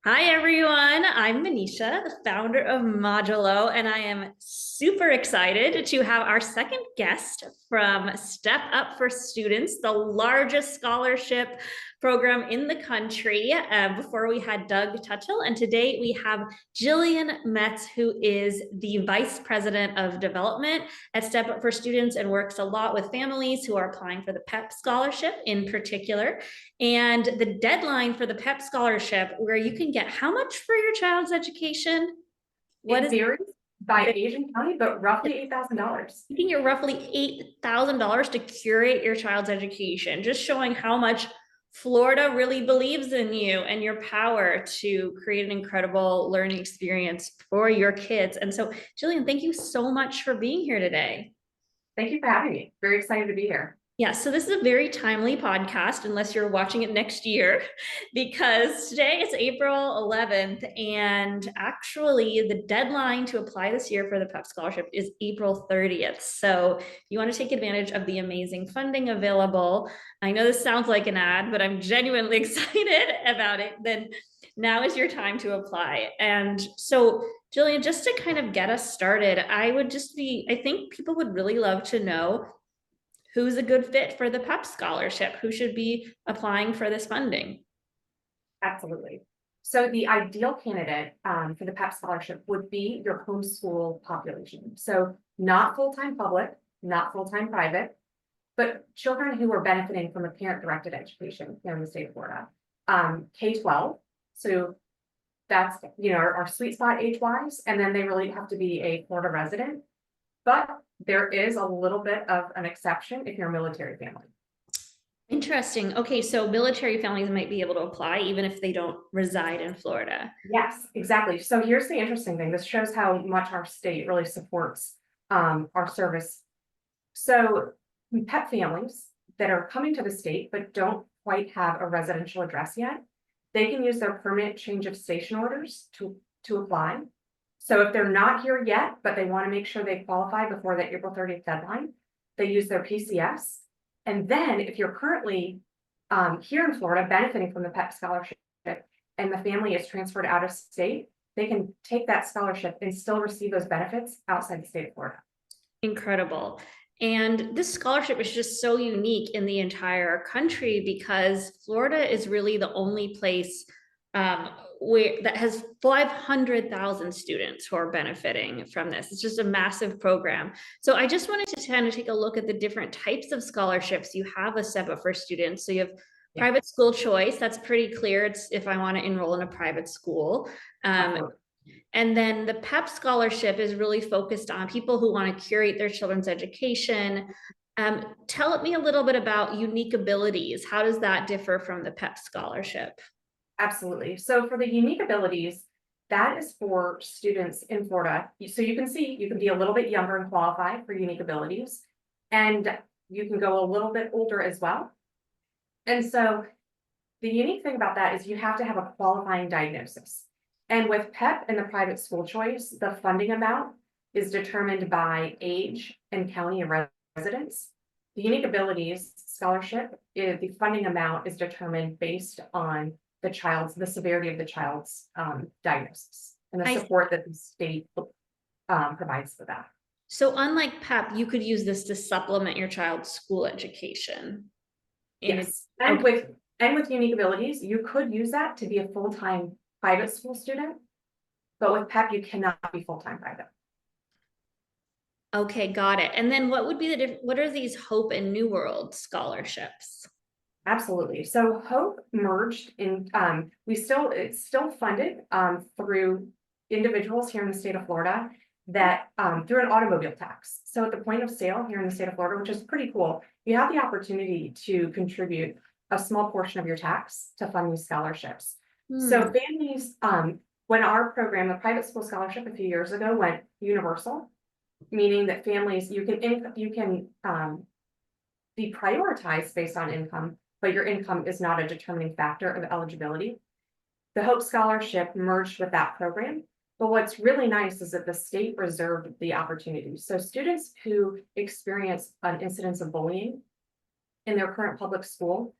Hi, everyone. I'm Manisha, the founder of Modulo, and I am super excited to have our second guest from Step Up for Students, the largest scholarship program in the country. Before we had Doug Tutchell, and today we have Jillian Metz, who is the Vice President of Development at Step Up for Students and works a lot with families who are applying for the PEP scholarship in particular. And the deadline for the PEP scholarship, where you can get how much for your child's education? What It is varies by age and county, but roughly $8,000. you can get roughly $8,000 to curate your child's education, just showing how much Florida really believes in you and your power to create an incredible learning experience for your kids. And so, Jillian, thank you so much for being here today. Thank you for having me. Very excited to be here. Yeah, so this is a very timely podcast, unless you're watching it next year, because today is April 11th, and actually the deadline to apply this year for the PEP scholarship is April 30th. So if you want to take advantage of the amazing funding available, I know this sounds like an ad, but I'm genuinely excited about it, then now is your time to apply. And so, Jillian, just to kind of get us started, I think people would really love to know who's a good fit for the PEP scholarship, who should be applying for this funding. Absolutely. So the ideal candidate for the PEP scholarship would be your homeschool population. So not full-time public, not full-time private, but children who are benefiting from a parent-directed education here in the state of Florida. K-12, so that's our sweet spot age-wise, and then they really have to be a Florida resident. But there is a little bit of an exception if you're a military family. Interesting. Okay, so military families might be able to apply even if they don't reside in Florida. Yes, exactly. So here's the interesting thing. This shows how much our state really supports our service. So PEP families that are coming to the state but don't quite have a residential address yet, they can use their permanent change of station orders to apply. So if they're not here yet, but they want to make sure they qualify before the April 30th deadline, they use their PCS. And then if you're currently here in Florida benefiting from the PEP scholarship and the family is transferred out of state, they can take that scholarship and still receive those benefits outside the state of Florida. Incredible. And this scholarship is just so unique in the entire country because Florida is really the only place that has 500,000 students who are benefiting from this. It's just a massive program. So I just wanted to kind of take a look at the different types of scholarships you have with Step Up for Students. So you have private school choice. That's pretty clear. It's if I want to enroll in a private school. And then the PEP scholarship is really focused on people who want to curate their children's education. Tell me a little bit about unique abilities. How does that differ from the PEP scholarship? Absolutely. So for the unique abilities, that is for students in Florida. So you can see you can be a little bit younger and qualify for unique abilities, and you can go a little bit older as well. And so the unique thing about that is you have to have a qualifying diagnosis. And with PEP and the private school choice, the funding amount is determined by age and county of residence. The unique abilities scholarship, the funding amount is determined based on the severity of the child's diagnosis and the support that the state provides for that. So unlike PEP, you could use this to supplement your child's school education. Yes, and with unique abilities, you could use that to be a full-time private school student, but with PEP, you cannot be full-time private. Okay, got it. And then what would be what are these Hope and New World scholarships? Absolutely. So Hope merged in, it's still funded through individuals here in the state of Florida that through an automobile tax. So at the point of sale here in the state of Florida, which is pretty cool, you have the opportunity to contribute a small portion of your tax to fund these scholarships. So families, when our program, the private school scholarship a few years ago went universal, meaning that families, you can be prioritized based on income, but your income is not a determining factor of eligibility. The Hope Scholarship merged with that program. But what's really nice is that the state reserved the opportunity. So students who experience an incidence of bullying in their current public school,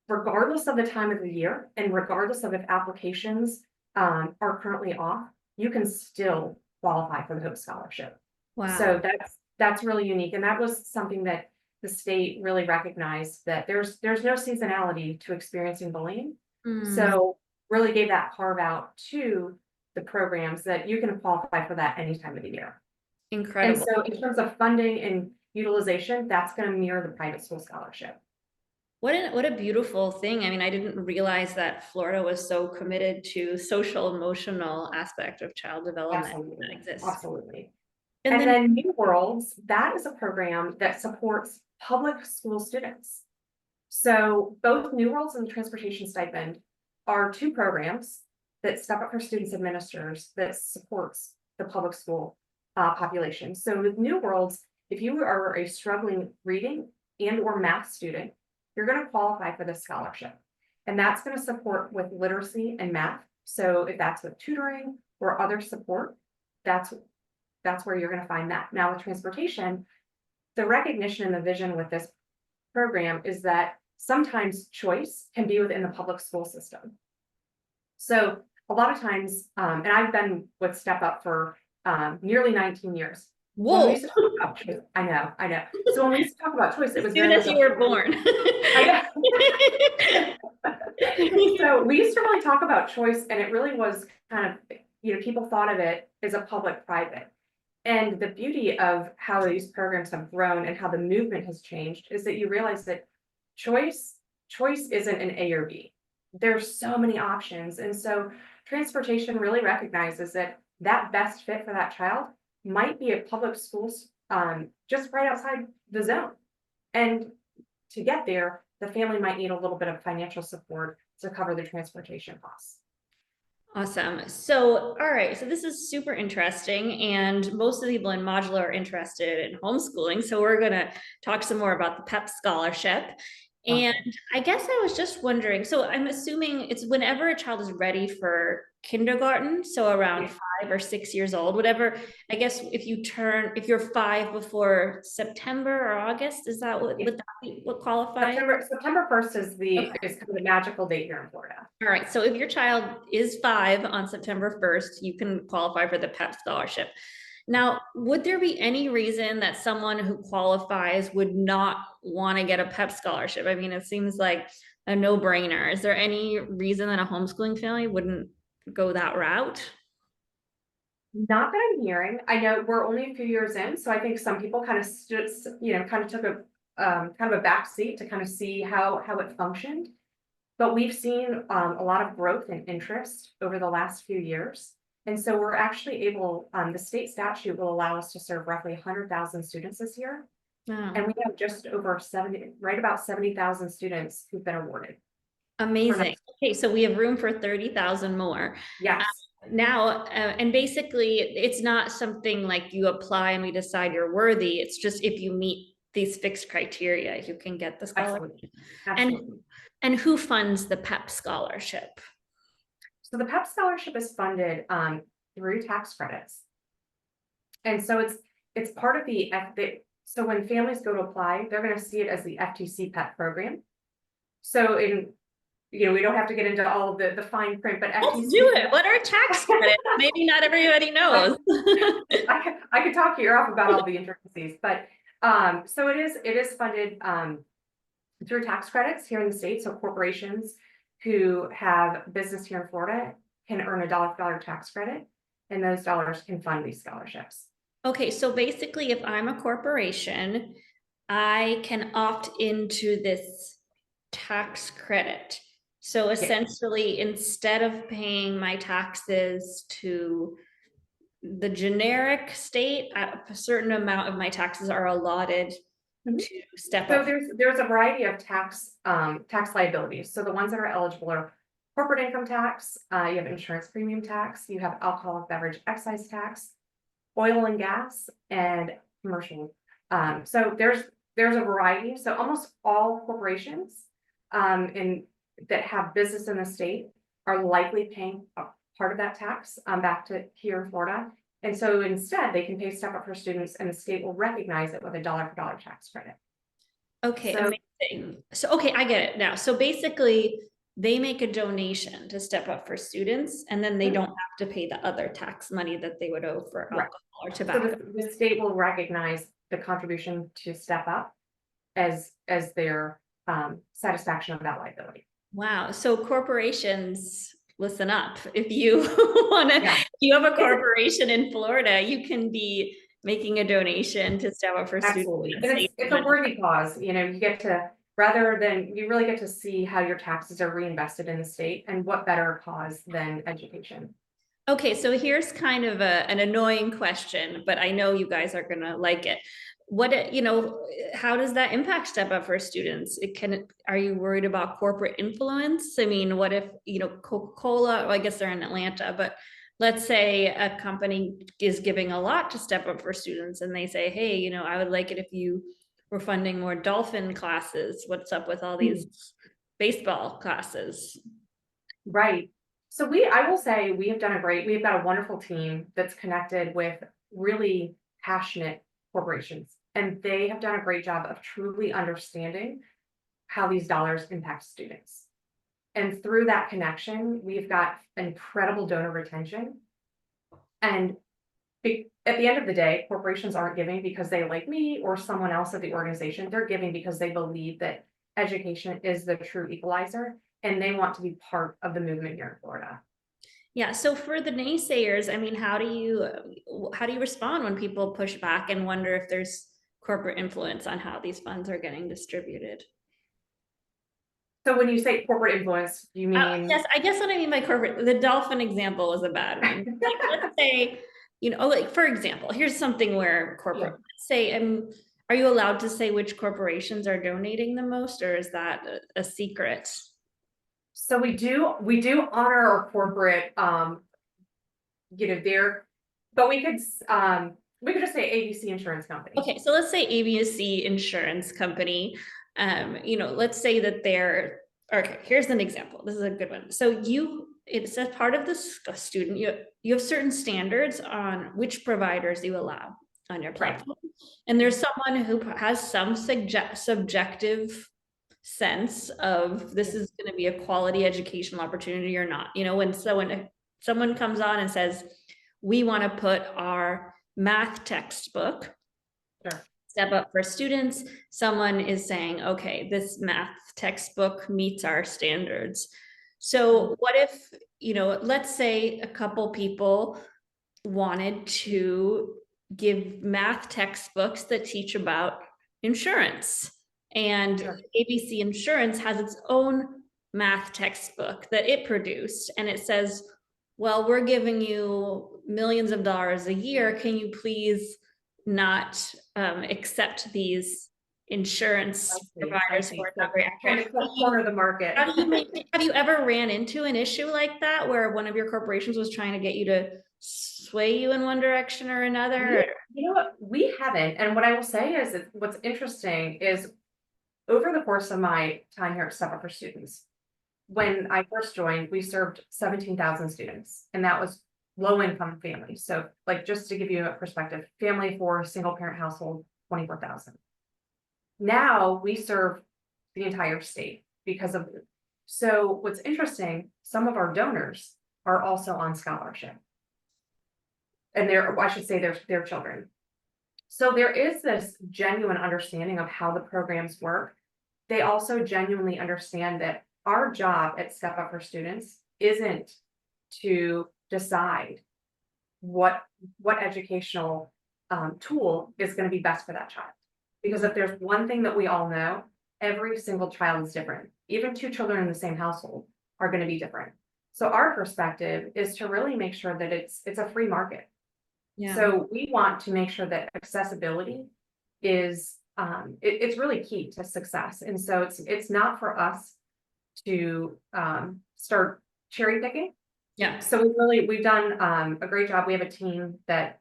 regardless of the time of the year and regardless of if applications are currently off, you can still qualify for the Hope Scholarship. So Wow. that's really unique. And that was something that the state really recognized, that there's no seasonality to experiencing bullying. Mm, So really gave that carve out to the programs that you can qualify for that any time of the year. And incredible. so in terms of funding and utilization, that's going to mirror the private school scholarship. What a beautiful thing. I mean, I didn't realize that Florida was so committed to social emotional aspect of child development that Absolutely, exists. absolutely. And And then, then New Worlds, that is a program that supports public school students. So both New Worlds and the Transportation Stipend are two programs that Step Up for Students administers that supports the public school population. So with New Worlds, if you are a struggling reading and or math student, you're going to qualify for this scholarship. And that's going to support with literacy and math. So if that's with tutoring or other support, that's where you're going to find that. Now with transportation, the recognition and the vision with this program is that sometimes choice can be within the public school system. So a lot of times, and I've been with Step Up for nearly 19 years. When we whoa, used to talk about choice, I know. So when we used to talk about choice, it as was soon very as much you were born. I know. So we used to really talk about choice, and it really was kind of, people thought of it as a public-private. And the beauty of how these programs have grown and how the movement has changed is that you realize that choice isn't an A or B. There's so many options. And so transportation really recognizes that that best fit for that child might be a public schools just right outside the zone. And to get there, the family might need a little bit of financial support to cover the transportation costs. Awesome. So, all right. So this is super interesting. And most of the people in Modulo are interested in homeschooling. So we're going to talk some more about the PEP scholarship. And Awesome. I guess I was just wondering, so I'm assuming it's whenever a child is ready for kindergarten, so around Yeah. 5 or 6 years old, whatever. I guess if you're 5 before September or August, is that Yeah. would that be what qualifies? September 1st is Okay. kind of the magical date here in Florida. All right, so if your child is 5 on September 1st, you can qualify for the PEP scholarship. Now, would there be any reason that someone who qualifies would not want to get a PEP scholarship? I mean, it seems like a no-brainer. Is there any reason that a homeschooling family wouldn't go that route? Not that I'm hearing. I know we're only a few years in, so I think some people kind of stood, kind of took a kind of a back seat to kind of see how it functioned. But we've seen a lot of growth and interest over the last few years. And so we're actually able, the state statute will allow us to serve roughly 100,000 students this year. And Oh, we have just over 70, right about 70,000 students who've been awarded for amazing. next. Okay, so we have room for 30,000 more. Yes, Now, and basically it's not something like you apply and we decide you're worthy. It's just if you meet these fixed criteria, you can get the scholarship. absolutely. And Absolutely. and who funds the PEP scholarship? So the PEP scholarship is funded through tax credits. And so it's part of so when families go to apply, they're going to see it as the FTC PEP program. So we don't have to get into all of the fine print, but Let's FTC. do it. What are tax credits? Maybe not everybody knows. I could talk your ear off about all the intricacies, but so it is funded through tax credits here in the state. So corporations who have business here in Florida can earn a dollar for dollar tax credit, and those dollars can fund these scholarships. Okay, so basically if I'm a corporation, I can opt into this tax credit. So Yeah. essentially, instead of paying my taxes to the generic state, a certain amount of my taxes are allotted Mhm. to Step So Up. there's a variety of tax liabilities. So the ones that are eligible are corporate income tax, you have insurance premium tax, you have alcoholic beverage excise tax, oil and gas, and commercial. So there's a variety. So almost all corporations in that have business in the state are likely paying a part of that tax back to here in Florida. And so instead, they can pay Step Up for students, and the state will recognize it with a dollar for dollar tax credit. Okay, So interesting. So, okay, I get it now. So basically, they make a donation to Step Up for Students, and then they don't have to pay the other tax money that they would owe for Right. alcohol or So tobacco. the state will recognize the contribution to Step Up as their satisfaction of that liability. Wow. So corporations, listen up. If you wanna, Yeah. if you have a corporation in Florida, you can be making a donation to Step Up for Students. Absolutely. and And save it's a money. worthy cause, you know, you get to, rather than, you really get to see how your taxes are reinvested in the state, and what better cause than education. Okay, so here's kind of an annoying question, but I know you guys are gonna like it. What, how does that impact Step Up for Students? Are you worried about corporate influence? I mean, what if, Coca-Cola, well, I guess they're in Atlanta, but let's say a company is giving a lot to Step Up for Students and they say, hey, I would like it if you were funding more dolphin classes. What's up with all these baseball classes? Right. So I will say we've got a wonderful team that's connected with really passionate corporations. And they have done a great job of truly understanding how these dollars impact students. And through that connection, we've got incredible donor retention. And at the end of the day, corporations aren't giving because they like me or someone else at the organization. They're giving because they believe that education is the true equalizer, and they want to be part of the movement here in Florida. Yeah, so for the naysayers, I mean, how do you respond when people push back and wonder if there's corporate influence on how these funds are getting distributed? So when you say corporate influence, you mean? Yes, I guess what I mean by corporate, the dolphin example was a bad one. Like, let's say, like for example, here's something where corporate, let's say, are you allowed to say which corporations are donating the most, or is that a secret? So we do honor our corporate, there, but we could just say ABC Insurance Company. Okay, so let's say ABC Insurance Company, let's say that okay, here's an example. This is a good one. So it's a part of the student, you have certain standards on which providers you allow on your platform. And there's someone who has some subjective sense of this is going to be a quality educational opportunity or not. When someone comes on and says, we want to put our math textbook Step Up for Students, someone is saying, okay, this math textbook meets our standards. So what if, let's say a couple people wanted to give math textbooks that teach about insurance, and ABC Insurance has its own math textbook that it produced, and it says, well, we're giving you millions of dollars a year. Can you please not accept these insurance providers for corner the market? Have you ever ran into an issue like that where one of your corporations was trying to get you to sway you in one direction or another? You know what? We haven't. And what I will say is that what's interesting is over the course of my time here at Step Up for Students, when I first joined, we served 17,000 students, and that was low income families. So like, just to give you a perspective, family for single parent household, 24,000. Now we serve the entire state because of, so what's interesting, some of our donors are also on scholarship. And I should say their children. So there is this genuine understanding of how the programs work. They also genuinely understand that our job at Step Up for Students isn't to decide what educational tool is going to be best for that child. Because if there's one thing that we all know, every single child is different. Even two children in the same household are going to be different. So our perspective is to really make sure that it's a free market. Yeah. So we want to make sure that accessibility is it's really key to success. And so it's not for us to start cherry picking. Yeah. So we've done a great job. We have a team that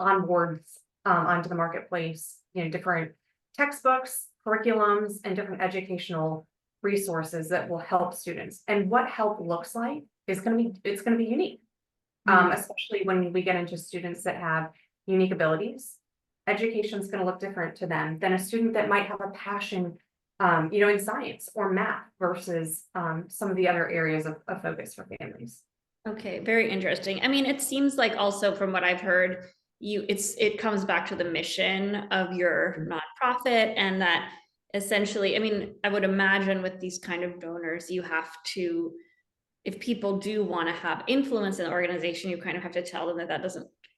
onboards onto the marketplace, different textbooks, curriculums, and different educational resources that will help students. And what help looks like is going to be unique. Especially when we get into students that have unique abilities. Education is going to look different to them than a student that might have a passion in science or math versus some of the other areas of focus for families. Okay, very interesting. I mean, it seems like also from what I've heard, it comes back to the mission of your nonprofit, and that essentially, I mean, I would imagine with these kind of donors, you have to, if people do want to have influence in the organization, you kind of have to tell them that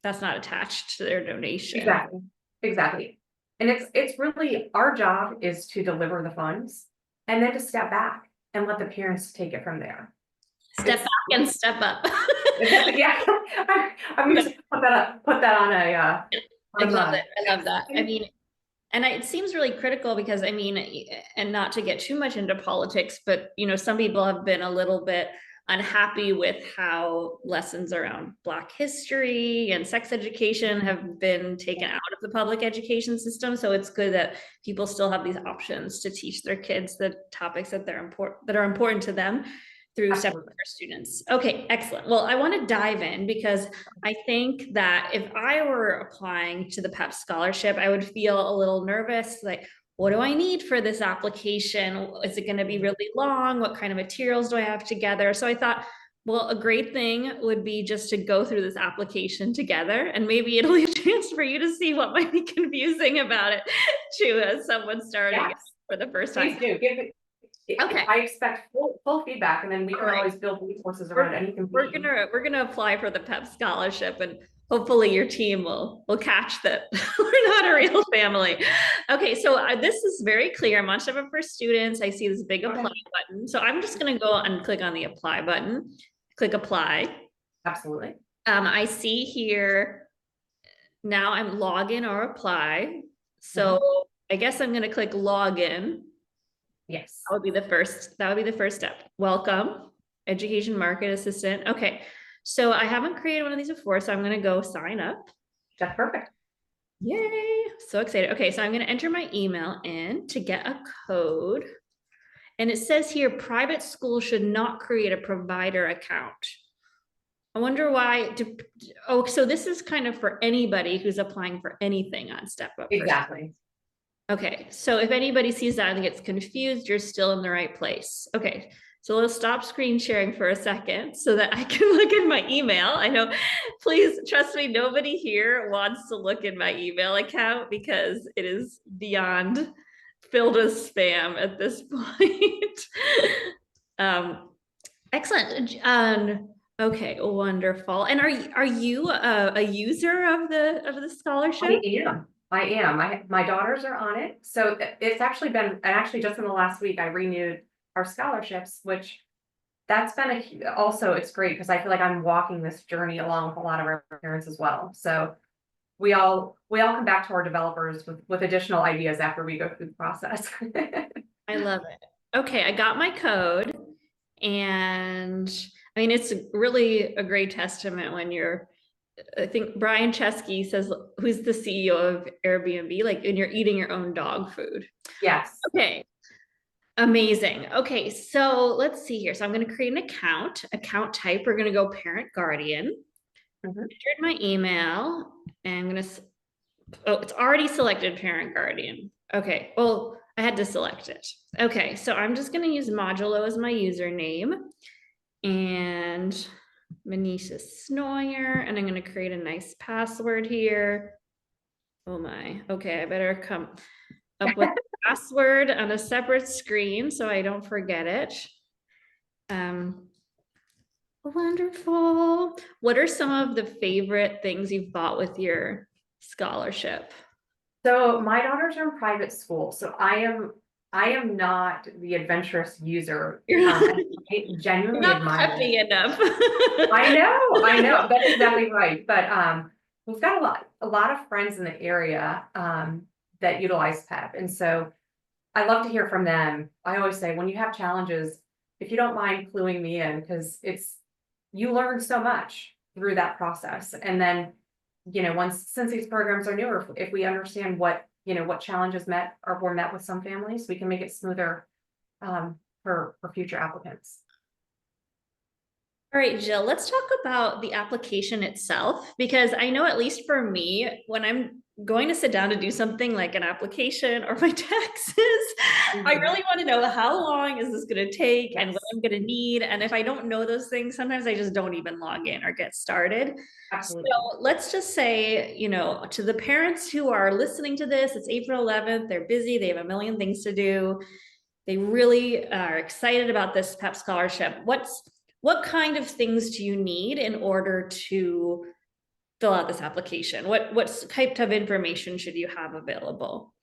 that's not attached to their donation. Exactly. And it's really, our job is to deliver the funds and then to step back and let the parents take it from there. Step back and step up. Yeah, I'm gonna put that on a, I love it. I love that. I mean, and it seems really critical because I mean, and not to get too much into politics, but some people have been a little bit unhappy with how lessons around Black history and sex education have been taken out of the public education system. So it's good that people still have these options to teach their kids the topics that are important to them through separate students. Okay, excellent. Well, I want to dive in because I think that if I were applying to the PEP scholarship, I would feel a little nervous, like, what do I need for this application? Is it going to be really long? What kind of materials do I have together? So I thought, well, a great thing would be just to go through this application together, and maybe it'll be a chance for you to see what might be confusing about it to as someone starting for the first time. Please do. Okay. I expect full feedback, and then we can always build resources around anything. We're gonna apply for the PEP scholarship, and hopefully your team will catch that we're not a real family. Okay, so this is very clear. Much of it for students. I see this big apply button, so I'm just gonna go and click on the apply button. Click apply. Absolutely. I see here now I'm login or apply. So I guess I'm gonna click login. Yes. That would be the first step. Welcome, education market assistant. Okay, so I haven't created one of these before, so I'm going to go sign up. That's perfect. Yay, so excited. Okay, so I'm going to enter my email in to get a code. And it says here, private schools should not create a provider account. I wonder why. So this is kind of for anybody who's applying for anything on Step Up. Exactly. Okay, so if anybody sees that and gets confused, you're still in the right place. Okay, so let's stop screen sharing for a second so that I can look at my email. I know, please trust me, nobody here wants to look in my email account because it is beyond filled with spam at this point. Excellent. Okay, wonderful. And are you a user of the scholarship? I am. My daughters are on it. So it's actually been, and actually just in the last week, I renewed our scholarships, which that's been also, it's great because I feel like I'm walking this journey along with a lot of our parents as well. So we all come back to our developers with additional ideas after we go through the process. I love it. Okay, I got my code, and I mean, it's really a great testament when I think Brian Chesky says, who's the CEO of Airbnb, like, and you're eating your own dog food. Yes. Okay. Amazing. Okay, so let's see here. So I'm going to create an account type. We're going to go parent guardian. Entered my email, and I'm going to, it's already selected parent guardian. Okay, well, I had to select it. Okay, so I'm just going to use Modulo as my username, and Manisha Snoyer, and I'm going to create a nice password here. Oh my, okay, I better come up with the password on a separate screen so I don't forget it. Wonderful. What are some of the favorite things you've bought with your scholarship? So my daughters are in private school, so I am not the adventurous user. I genuinely admire happy enough. I know. That's exactly right. But we've got a lot of friends in the area that utilize PEP. And so I love to hear from them. I always say, when you have challenges, if you don't mind cluing me in, because you learn so much through that process. And then, since these programs are newer, if we understand what challenges were met with some families, we can make it smoother for future applicants. All right, Jill, let's talk about the application itself, because I know, at least for me, when I'm going to sit down to do something like an application or my taxes, I Mhm. really want to know how long is this going to take and what Yes, I'm going to need. And if I don't know those things, sometimes I just don't even log in or get started. So absolutely. let's just say, to the parents who are listening to this, it's April 11th, they're busy, they have a million things to do. They really are excited about this PEP scholarship. What kind of things do you need in order to fill out this application? What type of information should you have available?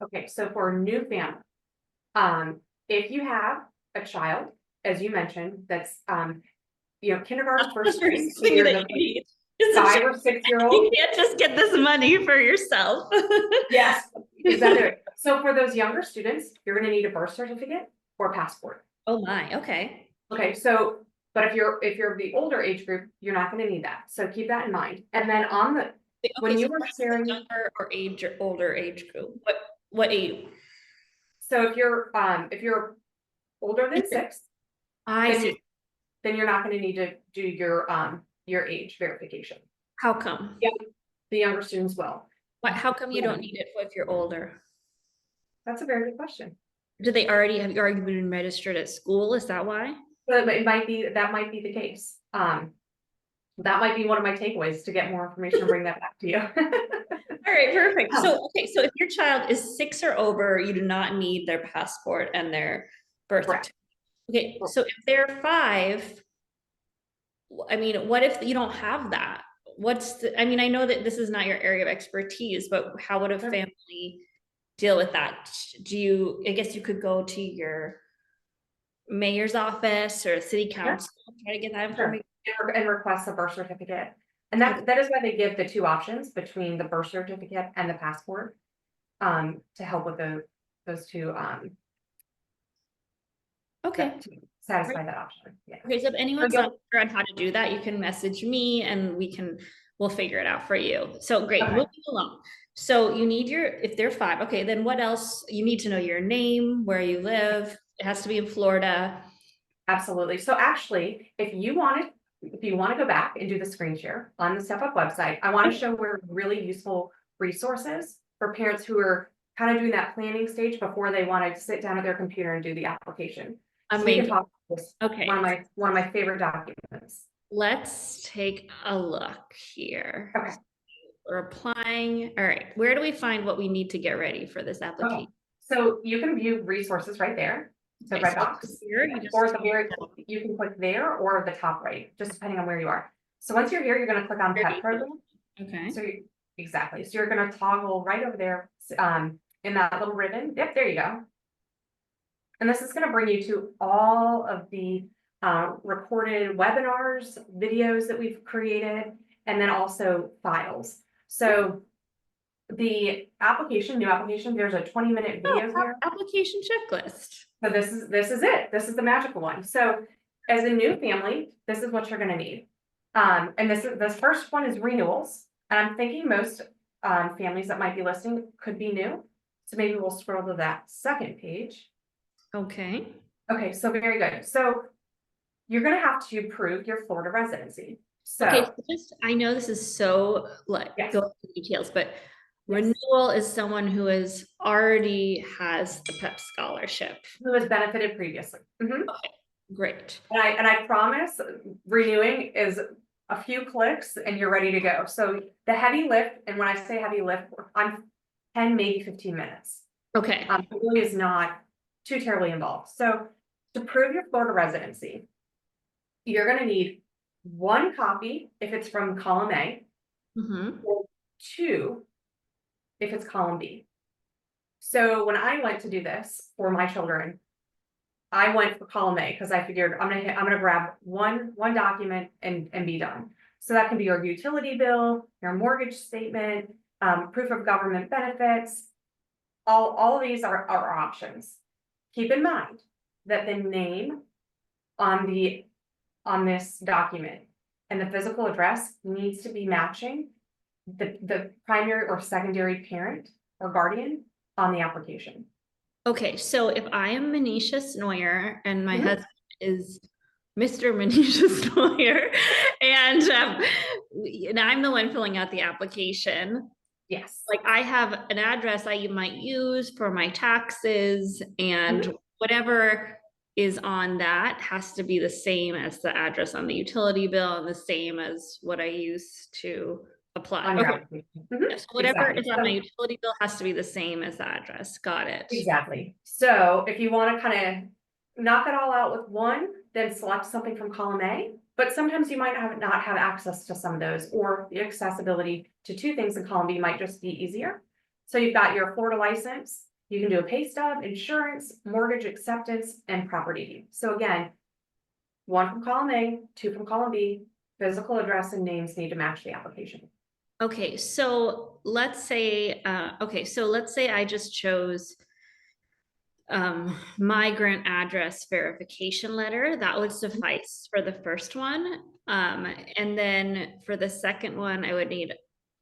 Okay, so for a new family, um, if you have a child, as you mentioned, that's, kindergarten, That's the first grade, first so thing you're that the you need. Is a 5 or 6 year old. You can't just get this money for yourself. Yes, exactly right. So for those younger students, you're gonna need a birth certificate or passport. Oh my, okay. Okay, so, but if you're the older age group, you're not gonna need that, so keep that in mind. And then Okay, when so you were what is the sharing, younger or older age group? What age? so if you're older than 6, I then you see. then you're not gonna need to do your age verification. How come? Yeah, the younger students will. How come you Yeah, don't need it if you're older? that's a very good question. Do they already have you already been registered at school? Is that why? But that might be the case. That might be one of my takeaways to get more information and bring that back to you. All right, perfect. Um, So, okay, so if your child is 6 or over, you do not need their passport and their birth Correct. certificate. Okay, so if they're 5, I mean, what if you don't have that? I mean, I know that this is not your area of expertise, but how would a Sure. family deal with that? I guess you could go to your mayor's office or city Sure. council, try to get that Sure. information. And request a birth certificate. And that is why they give the 2 options between the birth certificate and the passport, to help with those 2, Okay. to satisfy that option. Yeah. Okay, so if So anyone's not sure on how to do that, you can message me and we'll figure it out for you. So great, okay, moving along. So you need if they're 5, okay, then what else? You need to know your name, where you live. It has to be in Florida. absolutely. So actually, if you wanna go back and do the screen share on the Step Up website, I wanna show where really useful resources for parents who are kind of doing that planning stage before they wanna sit down at their computer and do the application. So we can Amazing. talk about this, Okay, one of my favorite documents. let's take a look here. Okay, We're applying. All right, where do we find what we need to get ready for this okay. application? So you can view resources right there, the Okay, red so box, here you just or at the very, you can click there or the top right, just depending on where you are. So once you're here, you're gonna click on PEP program. okay. So exactly, so you're gonna toggle right over there, in that little ribbon. Yep, there you go. And this is gonna bring you to all of the recorded webinars, videos that we've created, and then also files. So the new application, there's a 20-minute Oh, video here. application checklist. So this is it. This is the magical one. So as a new family, this is what you're gonna need. And this first one is renewals. And I'm thinking most families that might be listening could be new. So maybe we'll scroll to that second page. Okay. Okay, so very good. So you're gonna have to prove your Florida residency. Okay, So so I know this is so like yes, go into details, but yes. renewal is someone who already has the PEP scholarship. Who has benefited previously. Mhm. Okay, great. And I promise renewing is a few clicks and you're ready to go. So the heavy lift, and when I say heavy lift, I'm 10, maybe 15 minutes. Okay. It really is not too terribly involved. So to prove your Florida residency, you're gonna need 1 copy if it's from column A, Mm-hmm. or 2 if it's column B. So when I went to do this for my children, I went for column A because I figured I'm gonna grab one document and be done. So that can be your utility bill, your mortgage statement, proof of government benefits. All of these are options. Keep in mind that the name on this document and the physical address needs to be matching the primary or secondary parent or guardian on the application. Okay, so if I am Manisha Snoyer and my Mhm. husband is Mr. Manisha Snoyer, and I'm the one filling out the application, Yes. Like I have an address I might use for my taxes, and whatever is on that has to be the same as the address on the utility bill and the same as what I use to apply. On your Okay. application. Yes, whatever Exactly. is on my So, utility bill has to be the same as the address. Got it. exactly. So if you want to kind of knock it all out with one, then select something from column A. But sometimes you might not have access to some of those, or the accessibility to two things in column B might just be easier. So you've got your Florida license, you can do a pay stub, insurance, mortgage acceptance, and property deed. So again, one from column A, two from column B, physical address and names need to match the application. Okay, so let's say, I just chose migrant address verification letter. That would suffice for the first one. And then for the second one, I would need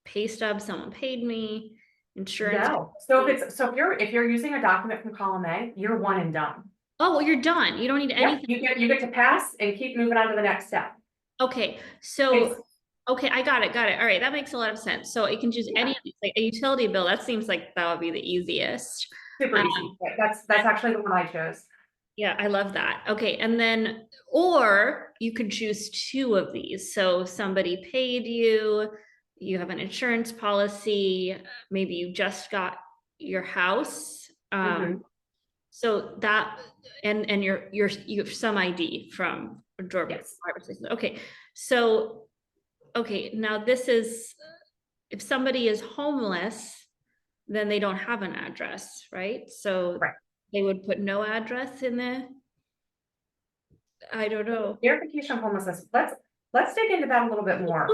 pay stub, someone paid me, insurance. No, so if you're using a document from column A, you're one and done. Oh, well, you're done. You don't need Yep, anything. you get to pass and keep moving on to the next step. Okay, so, okay, I got it. All right, that makes a lot of sense. So it can choose any, like a utility bill. That seems like that would be the easiest. Super easy. That's actually the one I chose. Yeah, I love that. Okay, and then, or you could choose two of these. So somebody paid you, you have an insurance policy, maybe you just got your house. So that, and you have some ID from Georgia. Yes. Okay, so, okay, now this is, if somebody is homeless, then they don't have an address, right? So Right. they would put no address in there. I don't know. Verification of homelessness. Let's dig into that a little bit more.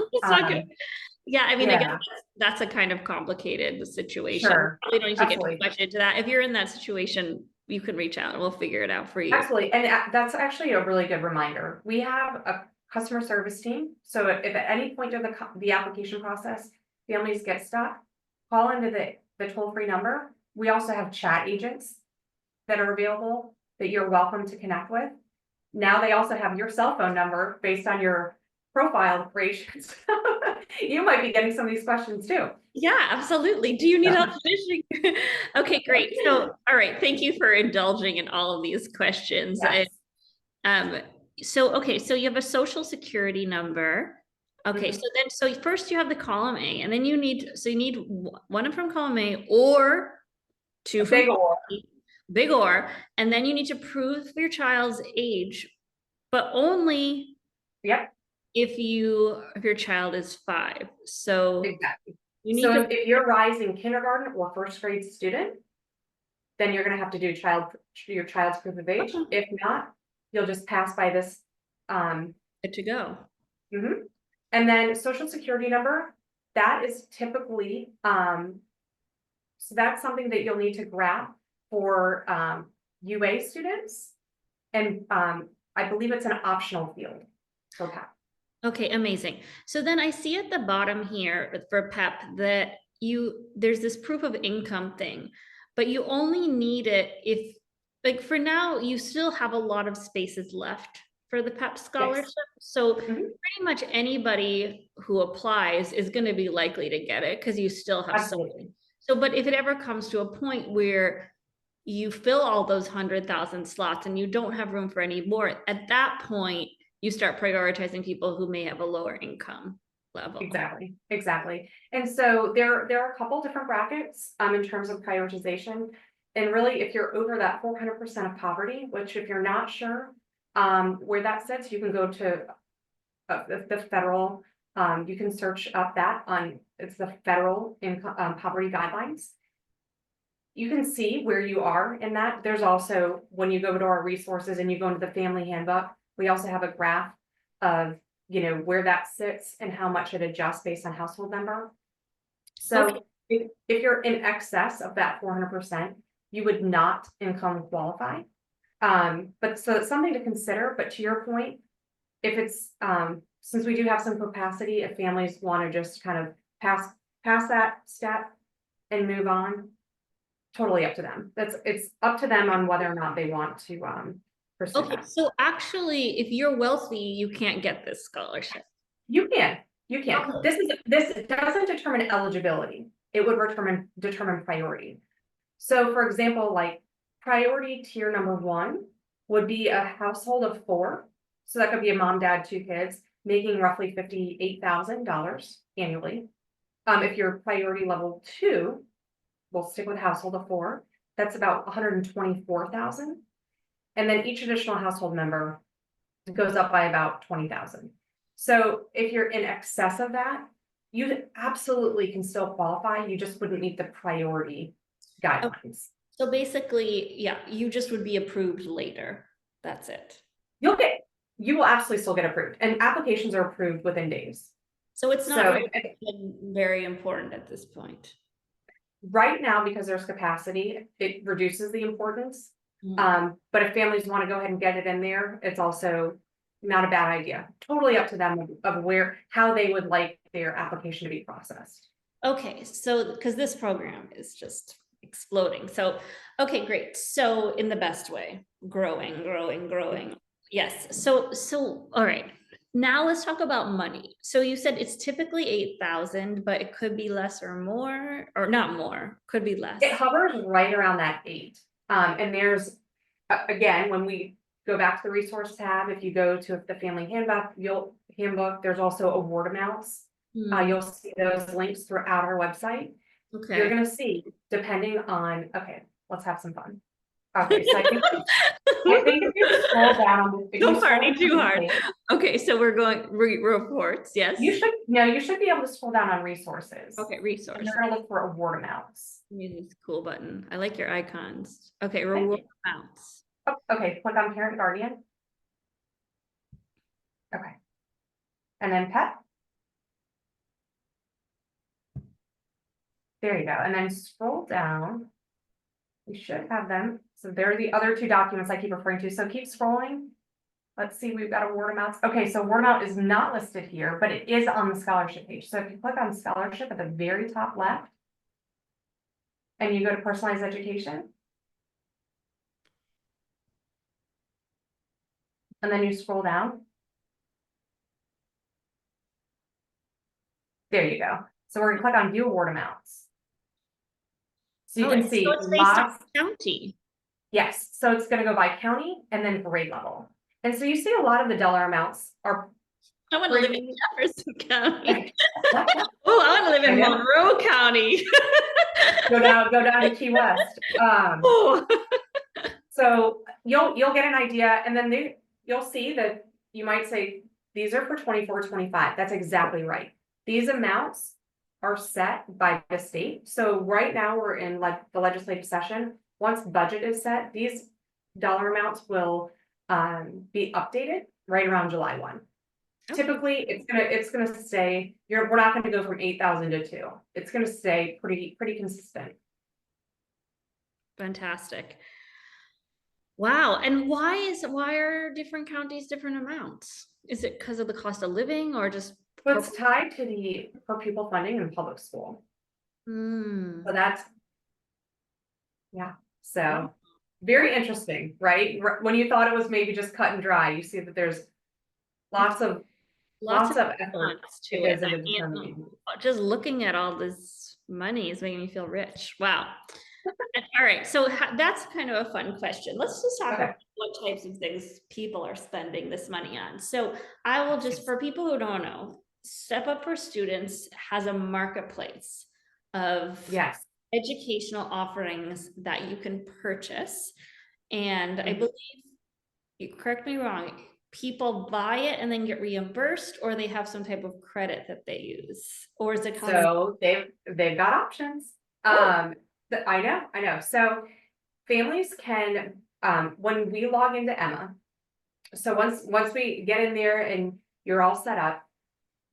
Yeah, I mean, I guess Yeah. that's a kind of complicated situation. Sure. We don't need to get too Absolutely. much into that. If you're in that situation, you can reach out and we'll figure it out for you. Absolutely, and that's actually a really good reminder. We have a customer service team, so if at any point of the application process, families get stuck, call into the toll-free number. We also have chat agents that are available that you're welcome to connect with. Now they also have your cell phone number based on your profile creations. You might be getting some of these questions too. Yeah, absolutely. Do you need help finishing? Okay, great. So, all right, thank you for indulging in all of these questions. Yes. Okay, so you have a social security number. Okay, so first you have the column A, and then you need one from column A or two from big or, and then you need to prove your child's age, but only if your child is 5. So Exactly. you need So to, if you're rising kindergarten or first grade student, then you're gonna have to do your child's proof of age. If not, you'll just pass by this. good to go. And then social security number, that is typically, so that's something that you'll need to grab for UA students. And I believe it's an optional field for PEP. Okay, amazing. So then I see at the bottom here for PEP that there's this proof of income thing, but you only need it if, like, for now, you still have a lot of spaces left for the PEP scholarship. So pretty much anybody who applies is going to be likely to get it because you still have Absolutely. So, but if it ever comes to a point where you fill all those 100,000 slots and you don't have room for any more, at that point, you start prioritizing people who may have a lower income level. Exactly. And so there are a couple different brackets in terms of prioritization. And really, if you're over that 400% of poverty, which if you're not sure where that sits, you can go to the federal, you can search up that it's the federal income poverty guidelines. You can see where you are in that. There's also, when you go to our resources and you go into the family handbook, we also have a graph of, where that sits and how much it adjusts based on household number. So if you're in excess of that 400%, you would not income qualify. But so it's something to consider, but to your point, if it's, since we do have some capacity, if families want to just kind of pass that step and move on, totally up to them. It's up to them on whether or not they want to pursue that. So actually, if you're wealthy, you can't get this scholarship. You can. This doesn't determine eligibility. it would determine priority. So for example, like priority tier number 1 would be a household of 4. So that could be a mom, dad, 2 kids, making roughly $58,000 annually. If you're priority level 2, we'll stick with household of 4. That's about 124,000. And then each additional household member goes up by about 20,000. So if you're in excess of that, you absolutely can still qualify. You just wouldn't meet the priority guidelines. So basically, yeah, you just would be approved later. That's it. You will absolutely still get approved, and applications are approved within days. So it's not So really very important at this point. Right now, because there's capacity, it reduces the importance. But if families want to go ahead and get it in there, it's also not a bad idea. Totally up to them of how they would like their application to be processed. Okay, so because this program is just exploding. So, okay, great. So in the best way, growing. Yes. So, all right. Now let's talk about money. So you said it's typically 8,000, but it could be less or more, or not more, could be less. It hovers right around that 8. And there's, again, when we go back to the resource tab, if you go to the family handbook, there's also award amounts. You'll see those links throughout our website. Okay. You're gonna see, depending on, okay, let's have some fun. Okay, so I think if you scroll down. Don't party too hard. Okay, so we're going reports, yes? You should be able to scroll down on resources. Okay, resources. And you're gonna look for award amounts. Use this cool button. I like your icons. Okay, reward amounts. Oh, okay, click on parent guardian. Okay. And then PEP. There you go. And then scroll down. We should have them. So there are the other 2 documents I keep referring to. So keep scrolling. Let's see, we've got award amounts. Okay, so award amount is not listed here, but it is on the scholarship page. So if you click on scholarship at the very top left, and you go to personalized education, and then you scroll down. There you go. So we're gonna click on view award amounts. So you can see it's based on county. Yes, so it's gonna go by county and then grade level. And so you see a lot of the dollar amounts are. I want to live in Jefferson County. Oh, I want to live in Monroe County. go down to Key West. So you'll get an idea, and then you'll see that you might say these are for 24-25. That's exactly right. These amounts are set by the state. So right now we're in like the legislative session. Once budget is set, these dollar amounts will be updated right around July 1. Okay. Typically, it's gonna stay. We're not going to go from 8,000 to 2. It's going to stay pretty consistent. Fantastic. Wow. And why are different counties different amounts? Is it because of the cost of living, or just? Well, it's tied to the per pupil funding in public school. So that's, yeah. So very interesting, right? When you thought it was maybe just cut and dry, you see that there's lots of effort to it. Just looking at all this money is making me feel rich. Wow. All right, so that's kind of a fun question. Let's just talk about what types of things people are spending this money on. So I will just, for people who don't know, Step Up for Students has a marketplace of educational offerings that you can purchase. And I believe, you correct me wrong, people buy it and then get reimbursed, or they have some type of credit that they use, or is it? So they've got options. I know. So families can, when we log into Emma, so once we get in there and you're all set up,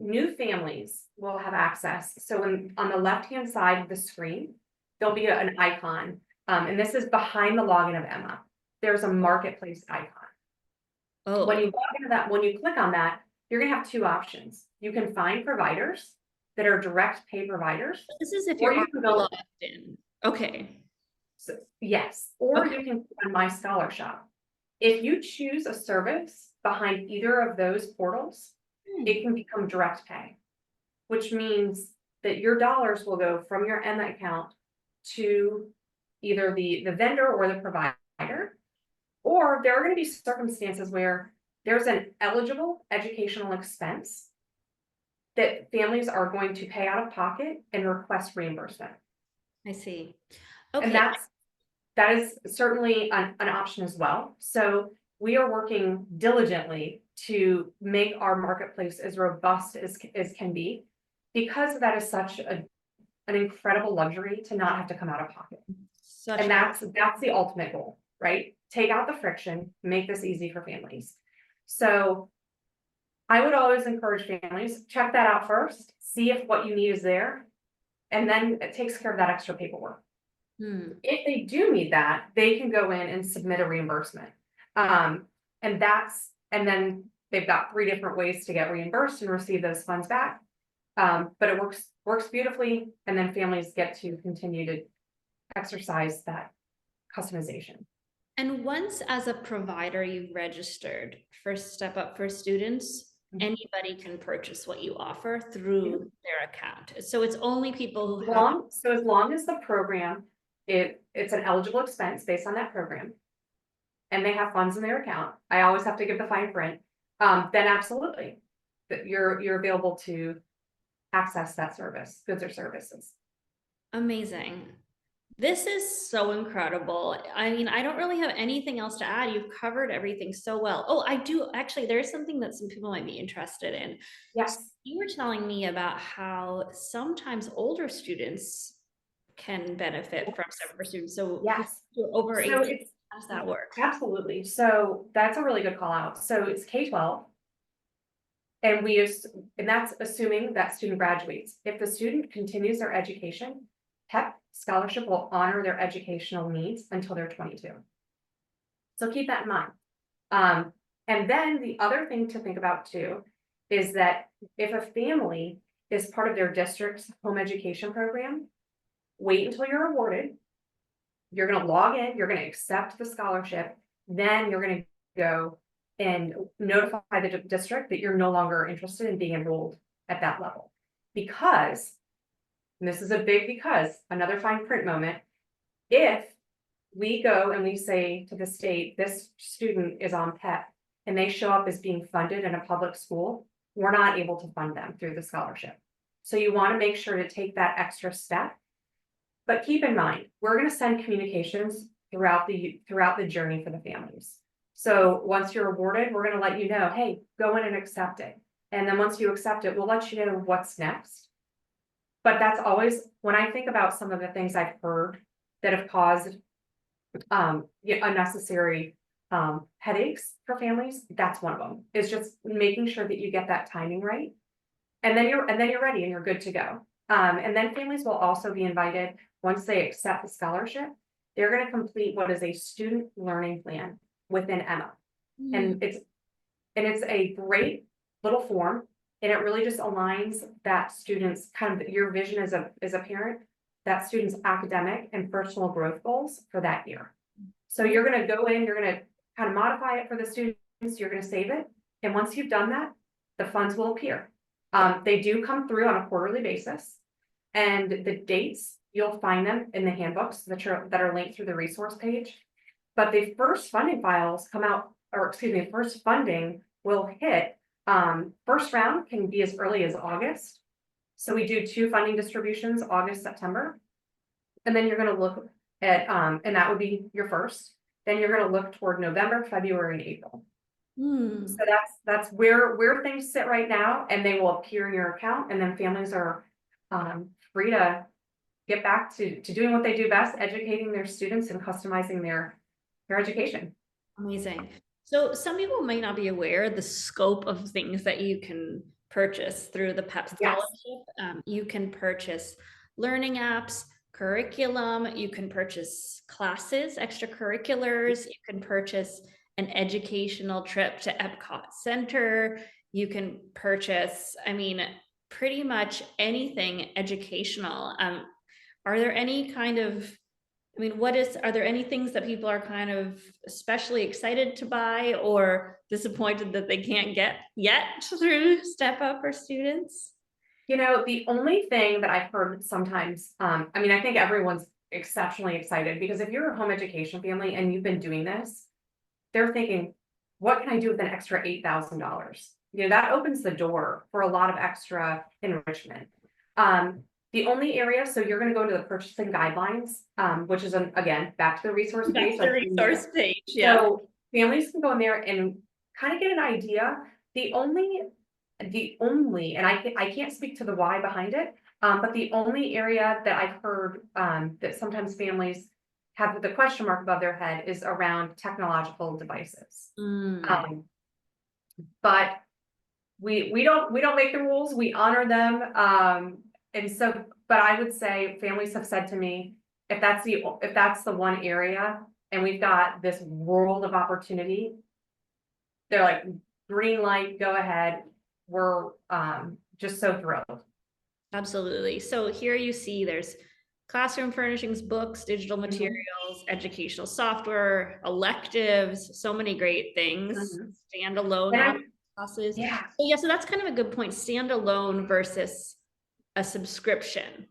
new families will have access. So on the left-hand side of the screen, there'll be an icon. And this is behind the login of Emma. There's a marketplace icon. Oh. When you log into that, when you click on that, you're gonna have 2 options. You can find providers that are direct pay providers. This is if you're logged in. Okay. So, yes, or you can click on My Scholarshop. If you choose a service behind either of those portals, it can become direct pay, which means that your dollars will go from your Emma account to either the vendor or the provider. Or there are going to be circumstances where there's an eligible educational expense that families are going to pay out of pocket and request reimbursement. I see. And Okay. that is certainly an option as well. So we are working diligently to make our marketplace as robust as can be, because that is such an incredible luxury to not have to come out of pocket. Such And a, that's the ultimate goal, right? Take out the friction, make this easy for families. So I would always encourage families, check that out first, see if what you need is there, and then it takes care of that extra paperwork. If they do need that, they can go in and submit a reimbursement. And then they've got 3 different ways to get reimbursed and receive those funds back. But it works beautifully, and then families get to continue to exercise that customization. And once as a provider you've registered for Step Up for Students, anybody can purchase what you offer through their account. So it's only people who have. So as long as the program, it's an eligible expense based on that program, and they have funds in their account, I always have to give the fine print, then absolutely, that you're available to access that service, goods or services. Amazing. This is so incredible. I mean, I don't really have anything else to add. You've covered everything so well. Oh, I do actually, there's something that some people might be interested in. Yes. You were telling me about how sometimes older students can benefit from Step Up for Students. So Yes. over So 18, how does that work? Absolutely. So that's a really good call out. So it's K-12. And that's assuming that student graduates. If the student continues their education, PEP scholarship will honor their educational needs until they're 22. So keep that in mind. And then the other thing to think about too is that if a family is part of their district's home education program, wait until you're awarded. You're going to log in, you're going to accept the scholarship, then you're going to go and notify the district that you're no longer interested in being enrolled at that level. Because, and this is a big because, another fine print moment, if we go and we say to the state, this student is on PEP, and they show up as being funded in a public school, we're not able to fund them through the scholarship. So you want to make sure to take that extra step. But keep in mind, we're going to send communications throughout the journey for the families. So once you're awarded, we're going to let you know, hey, go in and accept it. And then once you accept it, we'll let you know what's next. But that's always, when I think about some of the things I've heard that have caused unnecessary headaches for families, that's one of them. It's just making sure that you get that timing right. And then you're ready and you're good to go. And then families will also be invited, once they accept the scholarship, they're going to complete what is a student learning plan within Emma. And it's a great little form, and it really just aligns that student's kind of your vision as a parent, that student's academic and personal growth goals for that year. So you're going to go in, you're going to kind of modify it for the students, you're going to save it. And once you've done that, the funds will appear. They do come through on a quarterly basis, and the dates, you'll find them in the handbooks that are linked through the resource page. But the first funding files come out, or excuse me, first funding will hit. First round can be as early as August. So we do 2 funding distributions, August, September. And then you're going to look at, and that would be your first. Then you're going to look toward November, February, and April. So that's where things sit right now, and they will appear in your account, and then families are free to get back to doing what they do best, educating their students and customizing their education. Amazing. So some people might not be aware the scope of things that you can purchase through the PEP scholarship. You can purchase learning apps, curriculum, you can purchase classes, extracurriculars, you can purchase an educational trip to Epcot Center, you can purchase, I mean, pretty much anything educational. Are there any kind of, I mean, are there any things that people are kind of especially excited to buy or disappointed that they can't get yet through Step Up for Students? You know, the only thing that I've heard sometimes, I mean, I think everyone's exceptionally excited because if you're a home education family and you've been doing this, they're thinking, what can I do with an extra $8,000? You know, that opens the door for a lot of extra enrichment. The only area, so you're gonna go to the purchasing guidelines, which is again, back to the resource page. That's the resource page, yeah. So families can go in there and kind of get an idea. The only, and I can't speak to the why behind it, but the only area that I've heard, that sometimes families have the question mark above their head is around technological devices. But we don't make the rules, we honor them. And so, but I would say families have said to me, if that's the one area and we've got this world of opportunity, they're like, green light, go ahead. We're just so thrilled. Absolutely. So here you see there's classroom furnishings, books, digital materials, educational software, electives, so many great things, standalone classes. Yeah. So that's kind of a good point. Standalone versus a subscription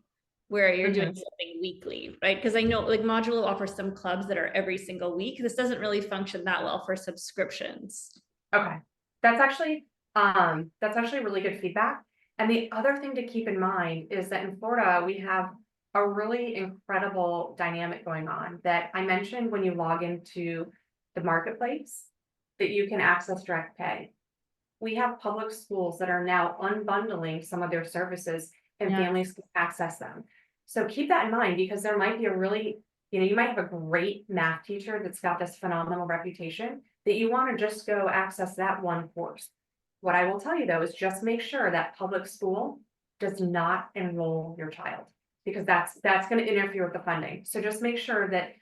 where you're doing something weekly, right? Because I know like Modulo offers some clubs that are every single week. This doesn't really function that well for subscriptions. Okay. That's actually really good feedback. And the other thing to keep in mind is that in Florida, we have a really incredible dynamic going on that I mentioned when you log into the marketplace, that you can access direct pay. We have public schools that are now unbundling some of their services and families can access them. So keep that in mind because there might be a really, you might have a great math teacher that's got this phenomenal reputation that you want to just go access that one course. What I will tell you though is just make sure that public school does not enroll your child because that's going to interfere with the funding. So just make sure that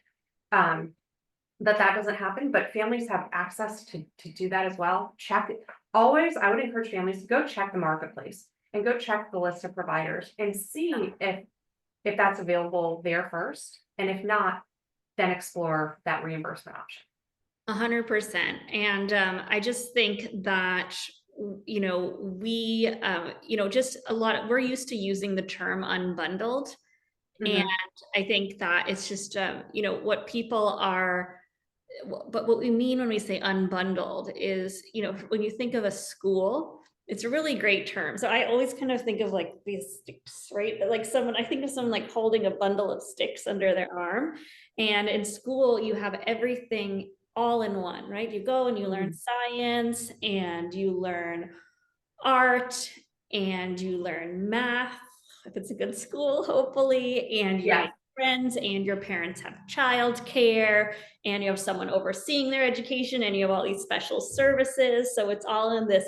that doesn't happen, but families have access to do that as well. Check it. Always, I would encourage families to go check the marketplace and go check the list of providers and see if that's available there first. And if not, then explore that reimbursement option. 100%. And I just think that, we, just a lot, we're used to using the term unbundled. And I think that it's just, what people are, but what we mean when we say unbundled is, when you think of a school, it's a really great term. So I always kind of think of like these sticks, right? Like I think of someone like holding a bundle of sticks under their arm. And in school, you have everything all in one, right? You go and you learn science and you learn art and you learn math, if it's a good school, hopefully, and you make friends and your parents have childcare and you have someone overseeing their education and you have all these special services. So it's all in this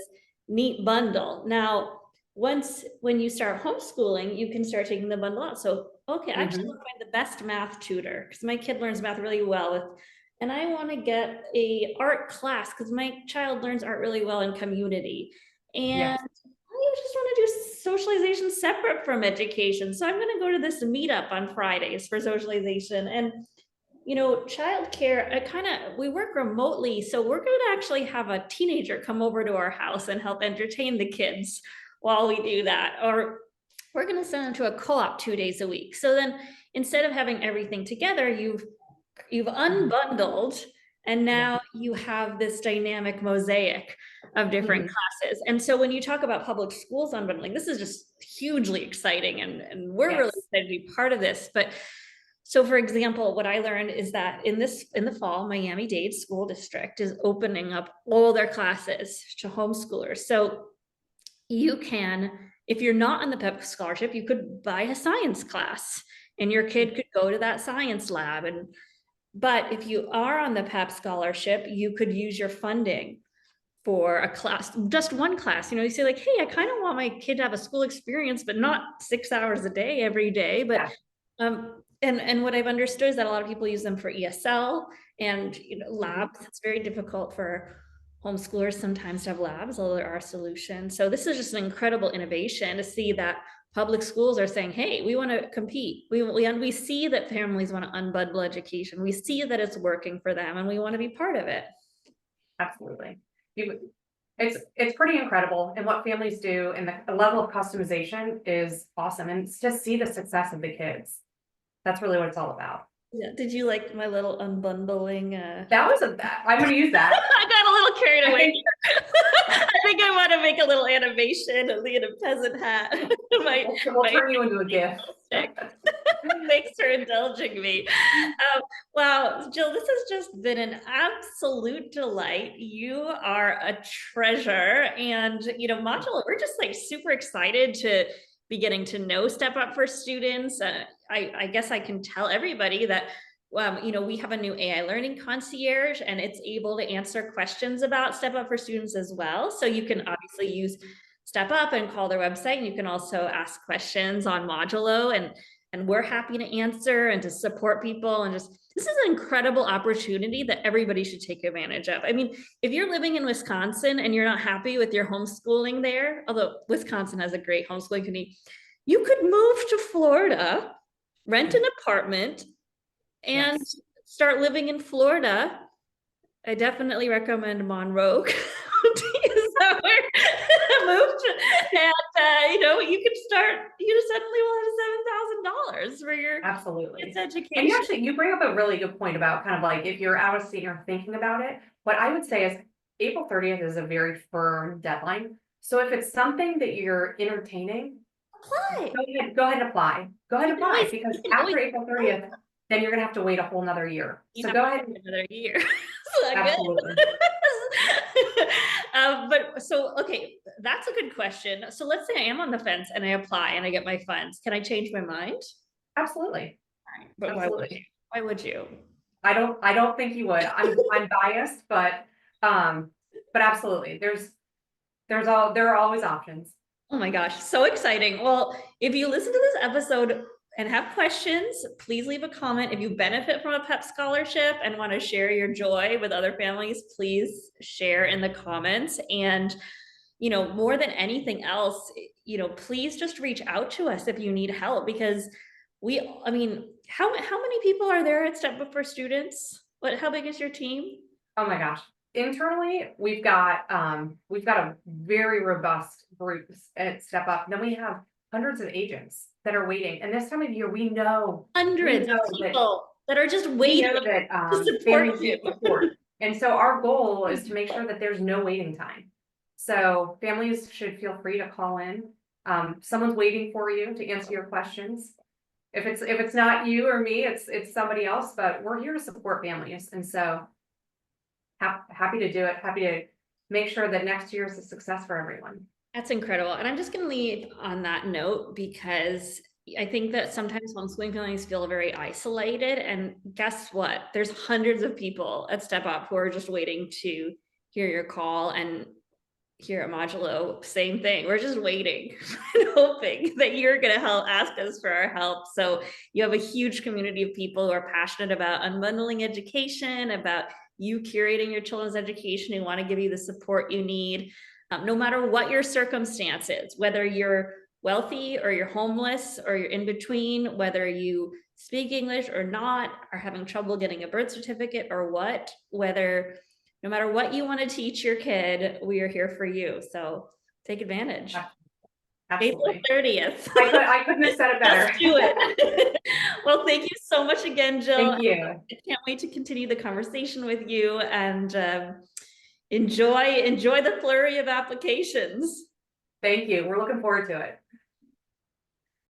neat bundle. Now, when you start homeschooling, you can start taking the bundle out. So, okay, I actually want to find the best math tutor because my kid learns math really well and I want to get a art class because my child learns art really well in community. And I just want to do socialization separate from education. So I'm going to go to this meetup on Fridays for socialization. And, childcare, we work remotely. So we're going to actually have a teenager come over to our house and help entertain the kids while we do that. Or we're going to send them to a co-op 2 days a week. So then instead of having everything together, you've unbundled and now you have this dynamic mosaic of different classes. And so when you talk about public schools unbundling, this is just hugely exciting and we're really excited to be part of this. But so for example, what I learned is that in the fall, Miami-Dade School District is opening up all their classes to homeschoolers. So you can, if you're not on the PEP scholarship, you could buy a science class and your kid could go to that science lab. But if you are on the PEP scholarship, you could use your funding for a class, just one class. You say like, hey, I kind of want my kid to have a school experience, but not 6 hours a day every day. But and what I've understood is that a lot of people use them for ESL and labs. It's very difficult for homeschoolers sometimes to have labs, although there are solutions. So this is just an incredible innovation to see that public schools are saying, hey, we want to compete. We see that families want to unbundle education. We see that it's working for them and we want to be part of it. Absolutely. It's pretty incredible, and what families do and the level of customization is awesome, and it's to see the success of the kids. That's really what it's all about. Yeah. Did you like my little unbundling? That was I'm gonna use that. I got a little carried I away. think, I think I want to make a little animation of me in a peasant hat. we'll turn you into a gift. Thanks for indulging me. Wow, Jill, this has just been an absolute delight. You are a treasure. And, Modulo, we're just like super excited to be getting to know Step Up for students. I guess I can tell everybody that we have a new AI learning concierge, and it's able to answer questions about Step Up for students as well. So you can obviously use Step Up and call their website, and you can also ask questions on Modulo, and we're happy to answer and to support people. And just, this is an incredible opportunity that everybody should take advantage of. I mean, if you're living in Wisconsin and you're not happy with your homeschooling there, although Wisconsin has a great homeschooling community, you could move to Florida, rent an apartment, and start living in Florida. I definitely recommend Monroe. Moved, and you can start. You suddenly will have $7,000 for your kids' education. And actually, you bring up a really good point about kind of like if you're out of state or thinking about it. What I would say is April 30th is a very firm deadline. So if it's something that you're entertaining, apply. Go ahead and apply. Go ahead and apply, because after April 30th, then you're gonna have to wait a whole nother year. So go ahead. Another year. Absolutely. Okay, that's a good question. So let's say I am on the fence and I apply and I get my funds. Can I change my mind? Absolutely. But absolutely. Why would you? I don't think you would. I'm biased, but absolutely. There are always options. Oh my gosh, so exciting. Well, if you listen to this episode and have questions, please leave a comment. If you benefit from a PEP scholarship and want to share your joy with other families, please share in the comments. And, more than anything else, please just reach out to us if you need help, because how many people are there at Step Up for Students? How big is your team? Oh my gosh. Internally, we've got a very robust group at Step Up. Then we have hundreds of agents that are waiting. And this time of year, we know hundreds of people that are just waiting to support you. And so our goal is to make sure that there's no waiting time. So families should feel free to call in. Someone's waiting for you to answer your questions. If it's not you or me, it's somebody else, but we're here to support families. And so happy to do it. Happy to make sure that next year is a success for everyone. That's incredible. And I'm just going to leave on that note, because I think that sometimes homeschooling families feel very isolated. And guess what? There's hundreds of people at Step Up who are just waiting to hear your call. And here at Modulo, same thing. We're just waiting and hoping that you're going to ask us for our help. So you have a huge community of people who are passionate about unbundling education, about you curating your children's education, who want to give you the support you need. No matter what your circumstances, whether you're wealthy or you're homeless or you're in between, whether you speak English or not, are having trouble getting a birth certificate or no matter what you want to teach your kid, we are here for you. So take advantage. Absolutely. April 30th. I couldn't have said it better. Let's do it. Well, thank you so much again, Jill. Thank you. I can't wait to continue the conversation with you, and enjoy the flurry of applications. Thank you. We're looking forward to it.